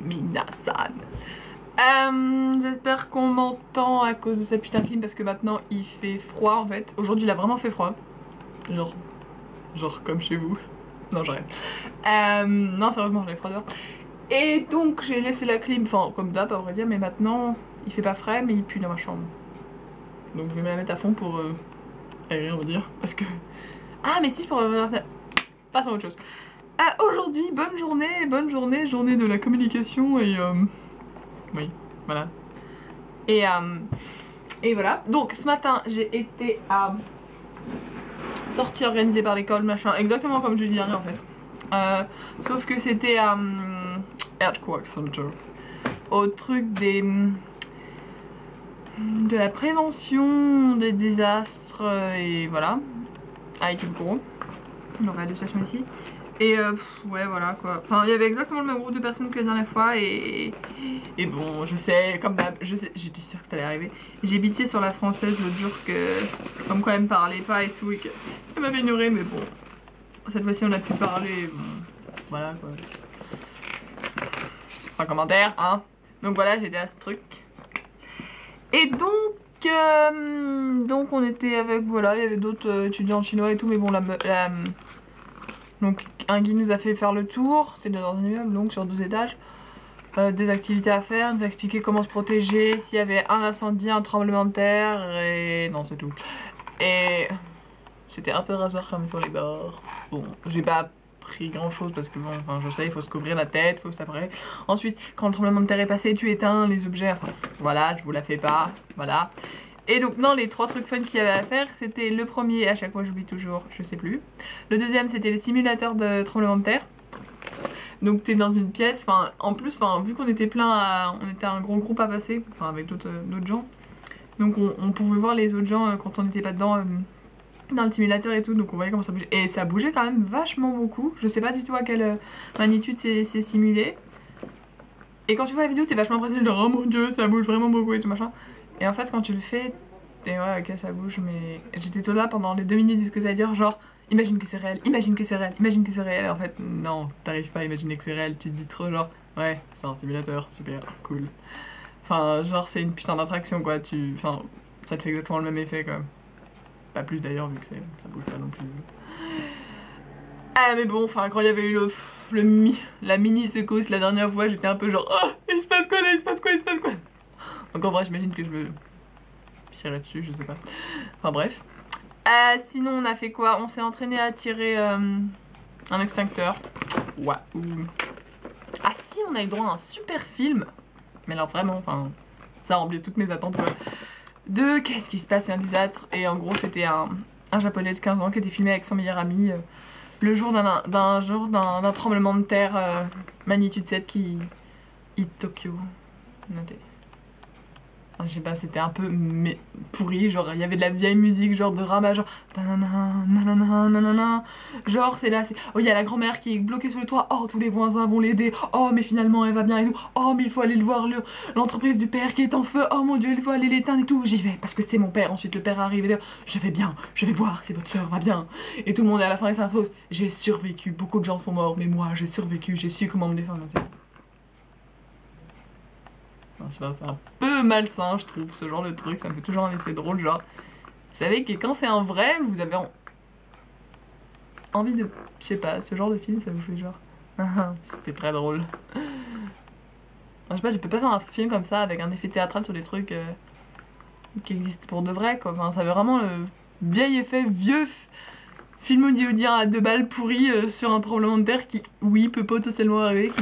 Minasan. J'espère qu'on m'entend à cause de cette putain de clim parce que maintenant il fait froid en fait. Aujourd'hui il a vraiment fait froid. Genre comme chez vous. Non j'arrête. Non sérieusement j'avais froid dehors. Et donc j'ai laissé la clim, enfin comme d'hab à vrai dire, mais maintenant il fait pas frais mais il pue dans ma chambre. Donc je vais me la mettre à fond pour aérer on va dire. Parce que... Ah mais si je pourrais... Passons à autre chose. Aujourd'hui, bonne journée, journée de la communication et oui, voilà. Et voilà. Donc ce matin, j'ai été à sortie organisée par l'école, machin, exactement comme jeudi dernier en fait. Sauf que c'était à Earthquake Center. Au truc de la prévention des désastres et voilà. Avec le bureau. Il y aura 2 stations ici. Et ouais voilà quoi, enfin il y avait exactement le même groupe de personnes que la dernière fois et bon je sais, comme d'hab, j'étais sûre que ça allait arriver. J'ai bitché sur la française l'autre jour que, comme quoi elle me parlait pas et tout et qu'elle m'avait ignoré mais bon, cette fois-ci on a pu parler, bon, voilà quoi. Sans commentaire hein. Donc voilà j'étais à ce truc. Et donc on était avec, voilà, il y avait d'autres étudiants chinois et tout mais bon donc un guide nous a fait faire le tour, c'est dans un immeuble donc sur 12 étages. Des activités à faire, il nous a expliqué comment se protéger, s'il y avait un incendie, un tremblement de terre et... non c'est tout. Et c'était un peu rasoir comme sur les bords. Bon, j'ai pas pris grand chose parce que bon, enfin je sais, il faut se couvrir la tête, faut s'après. Ensuite, quand le tremblement de terre est passé, tu éteins les objets, enfin voilà, je vous la fais pas, voilà. Et donc non, les 3 trucs fun qu'il y avait à faire, c'était le premier, à chaque fois j'oublie toujours, je sais plus. Le deuxième c'était le simulateur de tremblement de terre. Donc t'es dans une pièce, enfin en plus, vu qu'on était plein, on était un gros groupe à passer, enfin avec d'autres gens. Donc on pouvait voir les autres gens quand on n'était pas dedans, dans le simulateur et tout, donc on voyait comment ça bougeait. Et ça bougeait quand même vachement beaucoup, je sais pas du tout à quelle magnitude c'est simulé. Et quand tu vois la vidéo t'es vachement impressionné, genre oh mon dieu ça bouge vraiment beaucoup et tout machin. Et en fait quand tu le fais, t'es ouais ok ça bouge mais j'étais tout là pendant les 2 minutes de ce que ça veut dire genre imagine que c'est réel, imagine que c'est réel, imagine que c'est réel. Et en fait non t'arrives pas à imaginer que c'est réel, tu te dis trop genre ouais c'est un simulateur, super cool. Enfin genre c'est une putain d'attraction quoi, enfin ça te fait exactement le même effet quand même. Pas plus d'ailleurs vu que ça bouge pas non plus. Ah mais bon, enfin quand il y avait eu la mini secousse la dernière fois, j'étais un peu genre oh il se passe quoi là, il se passe quoi. Donc en vrai j'imagine que je me tirerais dessus, je sais pas. Enfin bref. Sinon on a fait quoi? On s'est entraîné à tirer un extincteur. Waouh. Ah si, on a eu droit à un super film. Mais alors vraiment, enfin ça a rempli toutes mes attentes quoi. De qu'est-ce qui se passe, c'est un désastre. Et en gros c'était un japonais de 15 ans qui était filmé avec son meilleur ami le jour d'un tremblement de terre magnitude 7 qui hit Tokyo. Enfin, je sais pas, c'était un peu pourri, genre il y avait de la vieille musique genre de Rama, genre genre c'est là, oh il y a la grand-mère qui est bloquée sur le toit, oh tous les voisins vont l'aider, oh mais finalement elle va bien et tout, oh mais il faut aller le voir, l'entreprise du père qui est en feu, oh mon dieu il faut aller l'éteindre et tout, j'y vais parce que c'est mon père. Ensuite le père arrive et dit je vais bien, je vais voir si votre soeur va bien, et tout le monde est à la fin et c'est fausse, j'ai survécu, beaucoup de gens sont morts mais moi j'ai survécu, j'ai su comment me défendre. C'est un peu malsain je trouve ce genre de truc, ça me fait toujours un effet drôle genre. Vous savez que quand c'est un vrai, vous avez envie de... Je sais pas, ce genre de film ça vous fait genre... C'était très drôle. Je sais pas, je peux pas faire un film comme ça avec un effet théâtral sur des trucs qui existent pour de vrai quoi. Enfin ça avait vraiment le vieil effet, vieux film hollywoodien à 2 balles pourri sur un tremblement de terre qui, oui, peut potentiellement arriver,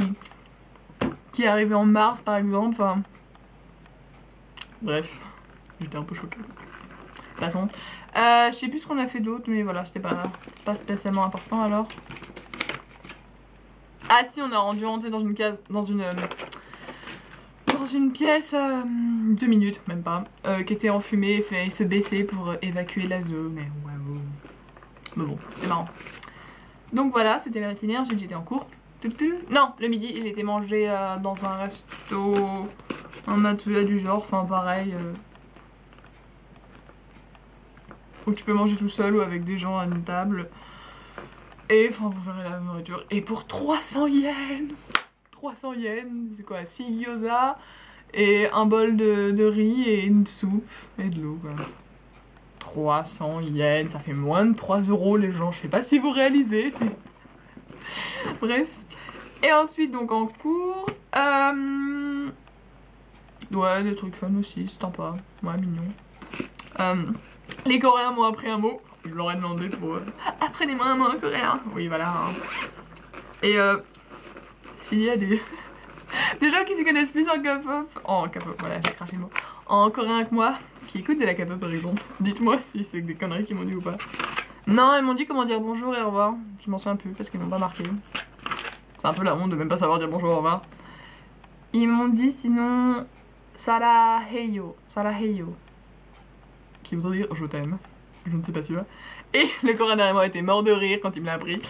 qui est arrivé en mars par exemple, enfin... Bref, j'étais un peu choquée. Passons. Je sais plus ce qu'on a fait d'autre, mais voilà, c'était pas spécialement important alors. Ah si, on a rendu rentrer dans une case, dans une pièce, 2 minutes, même pas, qui était enfumée, fait se baisser pour évacuer la zone, mais waouh. Mais bon, c'est marrant. Donc voilà, c'était la matinée, ensuite j'étais en cours. Non, le midi, j'ai été manger dans un resto, un matelas du genre, enfin pareil. Où tu peux manger tout seul ou avec des gens à une table. Et enfin, vous verrez la nourriture. Et pour 300 yens 300 yens, c'est quoi, 6 gyoza et un bol de riz et une soupe et de l'eau quoi. 300 yens, ça fait moins de 3 € les gens, je sais pas si vous réalisez. Bref. Et ensuite donc en cours, ouais des trucs fun aussi, c'est sympa, ouais mignon. Les Coréens m'ont appris un mot, je leur ai demandé pour apprenez-moi un mot en coréen. Oui voilà. Hein. Et s'il y a des gens qui s'y connaissent plus en K-pop, voilà j'ai craché le mot, en coréen que moi, qui écoutent de la K-pop par exemple, dites-moi si c'est des conneries qu'ils m'ont dit ou pas. Non, ils m'ont dit comment dire bonjour et au revoir, je m'en souviens plus parce qu'ils m'ont pas marqué. C'est un peu la honte de même pas savoir dire bonjour au revoir. Ils m'ont dit sinon Saraheyo, qui voudrait dire je t'aime, je ne sais pas sûr. Et le coréen derrière moi était mort de rire quand il me l'a appris.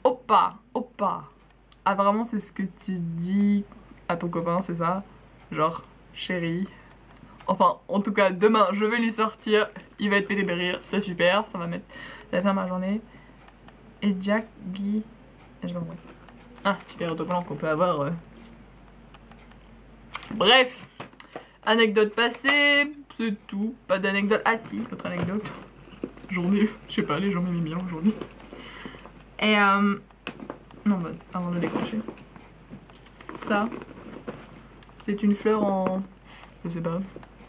Oppa. Apparemment c'est ce que tu dis à ton copain, c'est ça? Genre chérie. Enfin, en tout cas, demain, je vais lui sortir. Il va être pété de rire, c'est super. Ça va faire ma journée. Et Jack, Guy... Je vais compris. Ah, super autocollant qu'on peut avoir. Bref. Anecdote passée. C'est tout. Pas d'anecdote. Ah si, autre anecdote. Journée, je sais pas, les gens m'aiment bien aujourd'hui. Et non, bah, avant de décrocher. Ça. C'est une fleur en... Je sais pas.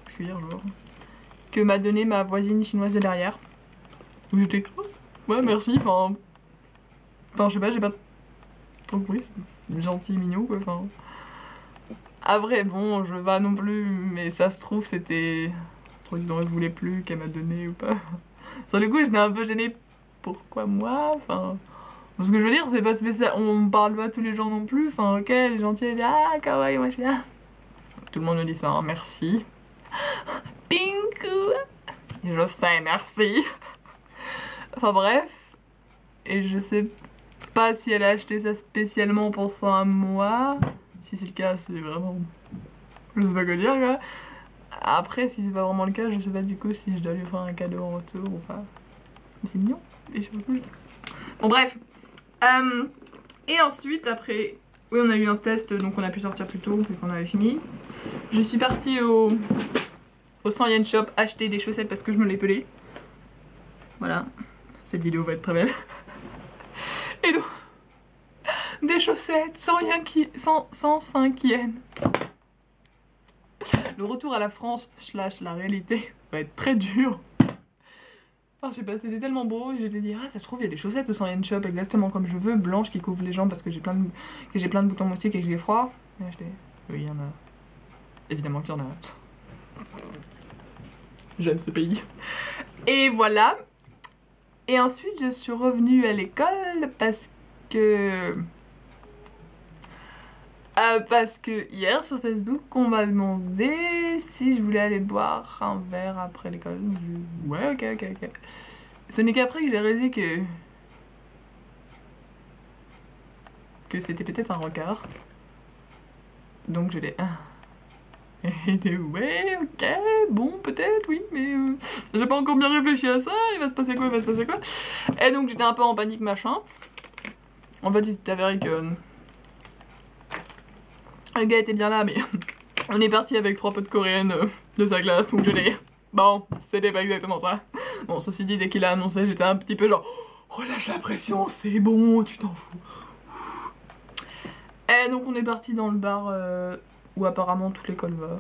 Cuir, genre. Que m'a donné ma voisine chinoise de derrière. Où j'étais... Ouais, merci, enfin, je sais pas, j'ai pas trop compris. C'est gentil, mignon, quoi, enfin... Ah vrai, bon, je veux pas non plus, mais ça se trouve, c'était... un truc dont elle voulait plus, qu'elle m'a donné ou pas. Sur le coup, j'étais un peu gênée. Pourquoi moi? Enfin... Ce que je veux dire, c'est pas spécial, on parle pas tous les jours non plus, enfin, ok, elle est gentille, elle dit « Ah, kawaii, moi je suis là. » Tout le monde me dit ça, hein, merci. Pinku! Je sais, merci. Enfin bref. Et je sais pas si elle a acheté ça spécialement pour ça à moi. Si c'est le cas, c'est vraiment... Je sais pas quoi dire, quoi. Après, si c'est pas vraiment le cas, je sais pas du coup si je dois lui faire un cadeau en retour ou pas. Mais c'est mignon. Et je sais pas quoi. Bon bref. Et ensuite, après... Oui, on a eu un test, donc on a pu sortir plus tôt, vu qu'on avait fini. Je suis partie au 100 yen shop acheter des chaussettes parce que je me les pelais. Voilà. Cette vidéo va être très belle. Et donc, des chaussettes, 105 yens. Le retour à la France / la réalité va être très dur. Enfin, je sais pas, c'était tellement beau, j'étais dit, ah ça se trouve il y a des chaussettes au 100 yen shop exactement comme je veux, blanches qui couvrent les jambes parce que j'ai plein de boutons moustiques et que j'ai froid. Et oui, il y en a. Évidemment qu'il y en a. J'aime ce pays. Et voilà. Et ensuite je suis revenue à l'école parce que hier sur Facebook on m'a demandé si je voulais aller boire un verre après l'école. Ouais, ok. Ce n'est qu'après que j'ai réalisé que c'était peut-être un rencard. Donc je l'ai... Et t'es ouais, ok, bon, peut-être, oui, mais j'ai pas encore bien réfléchi à ça, il va se passer quoi. Et donc j'étais un peu en panique, machin. En fait, il s'est avéré que... le gars était bien là, mais on est parti avec 3 potes coréennes de sa classe, donc je l'ai... Bon, c'était pas exactement ça. Bon, ceci dit, dès qu'il a annoncé, j'étais un petit peu genre... relâche la pression, c'est bon, tu t'en fous. Et donc on est parti dans le bar où apparemment toute l'école va.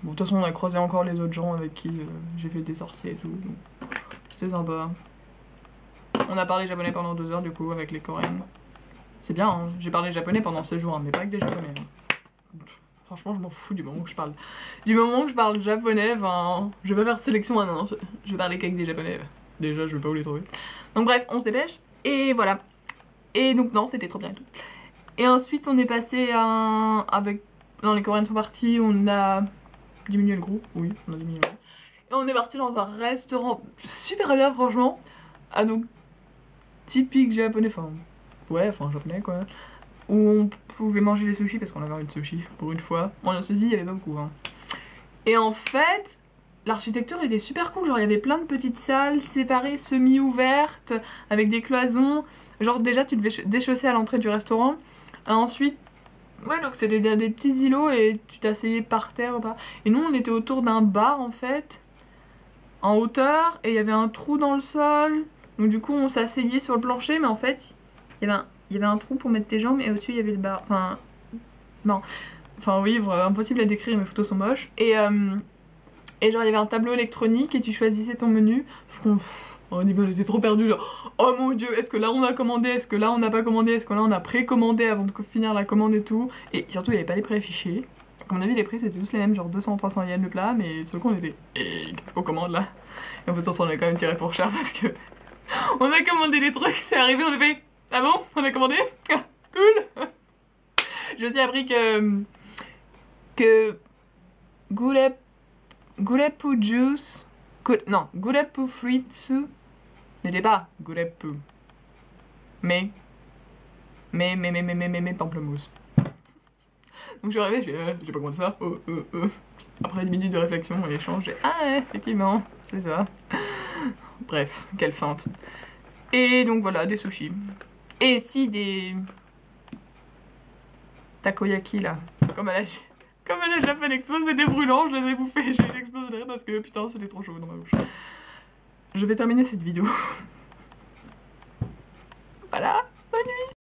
Bon, de toute façon, on a croisé encore les autres gens avec qui j'ai fait des sorties et tout. C'était sympa. On a parlé japonais pendant 2 heures du coup avec les coréennes. C'est bien, hein. J'ai parlé japonais pendant 16 jours, hein, mais pas avec des japonais. Hein. Franchement, je m'en fous du moment que je parle. Du moment que je parle japonais, enfin, je vais pas faire sélection, hein, non, je vais parler qu'avec des japonais. Déjà, je vais pas où les trouver. Donc bref, on se dépêche, et voilà. Et donc non, c'était trop bien et tout. Et ensuite, on est passé avec... Dans les coréennes sont partis, on a diminué le groupe. Oui, on a diminué le groupe. Et on est parti dans un restaurant super bien, franchement. Ah, donc, typique japonais, enfin... Ouais, enfin japonais, quoi. Où on pouvait manger les sushis, parce qu'on avait envie de sushi, pour une fois. Bon, le sushi, il y avait pas beaucoup, hein. Et en fait, l'architecture était super cool. Genre, il y avait plein de petites salles séparées, semi-ouvertes, avec des cloisons. Genre, déjà, tu devais déchausser à l'entrée du restaurant. Ensuite, Ouais, donc c'était des petits îlots et tu t'asseyais par terre ou pas. Et nous, on était autour d'un bar en fait, en hauteur, et il y avait un trou dans le sol. Donc du coup, on s'asseyait sur le plancher, mais en fait, il y avait un trou pour mettre tes jambes et au-dessus, il y avait le bar. Enfin, c'est marrant. Enfin, oui, impossible à décrire, mes photos sont moches. Et genre, il y avait un tableau électronique et tu choisissais ton menu. Sauf qu'on on était trop perdus, genre, oh mon dieu, est-ce que là on a commandé, est-ce que là on n'a pas commandé, est-ce que là on a précommandé avant de finir la commande et tout. Et surtout, il n'y avait pas les prix affichés. Comme on a vu, les prix c'était tous les mêmes, genre 200-300 yens le plat, mais sur le coup on était, qu'est-ce qu'on commande là? Et en fait, on a quand même tiré pour cher parce que on a commandé des trucs, c'est arrivé, on a fait, ah bon, on a commandé? Cool! J'ai aussi appris que Gurepu juice. Non, Gurepu fruitsu n'était pas Gurepu. Mais pamplemousse. Donc je suis arrivée, j'ai pas compris ça. Après 10 minutes de réflexion et échange, j'ai ah, effectivement, c'est ça. Bref, quelle feinte. Et donc voilà, des sushis. Et si des takoyaki là, comme à la Japan Expo, c'était brûlant, je les ai bouffés, j'ai explosé de rire parce que putain, c'était trop chaud dans ma bouche. Je vais terminer cette vidéo. Voilà.